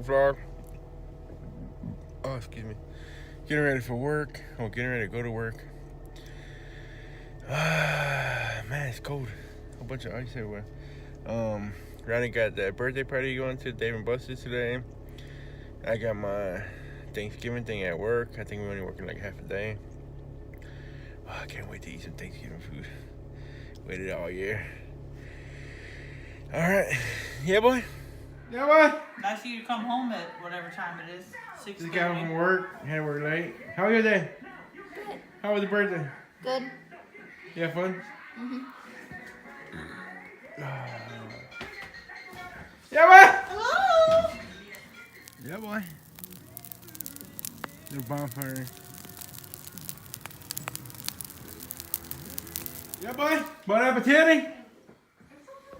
vlog. Oh, excuse me. Getting ready for work. Oh, getting ready to go to work. Man, it's cold. A whole bunch of ice everywhere. Ronnie got that birthday party going to Dave and Buster's today. I got my Thanksgiving thing at work. I think we're only working like half a day. Oh, I can't wait to eat some Thanksgiving food. Waited all year. All right. Yeah, boy. Yeah, boy. Nice of you to come home at whatever time it is. 6:30. Just got home from work. Had to work late. How was your day? Good. How was the birthday? Good. You have fun? Mhm. Yeah, boy. Hello. Yeah, boy. Little bonfire. Yeah, boy. Bon appetit.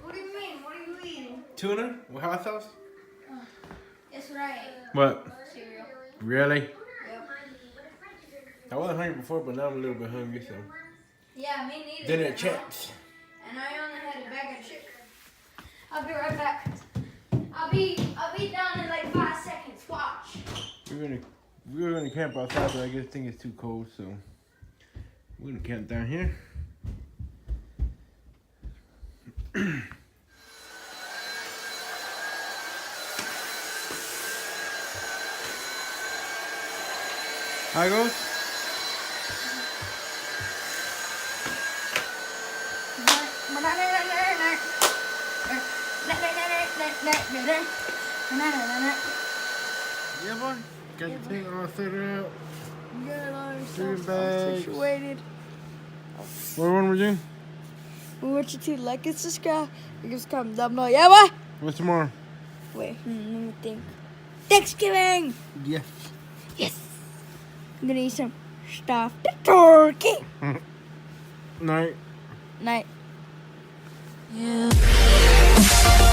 What do you mean? What are you eating? Tuna with hot sauce. It's right. What? Cereal. Really? Yep. I wasn't hungry before, but now I'm a little bit hungry, so. Yeah, me neither. Dinner at Chaps. And I only had a bag of chicken. I'll be right back. I'll be down in like 5 seconds. Watch. We're gonna camp outside, but I just think it's too cold, so we're gonna camp down here. How it goes? Yeah, boy. Got the thing all set up. Get Food bags. situated. What one we doing? We want you to like and subscribe. You can comment down below. Yeah, what? What's tomorrow? Wait, let me think. Thanksgiving. Yes. Yes. I'm gonna eat some stuffed turkey. Night. Night. Yeah.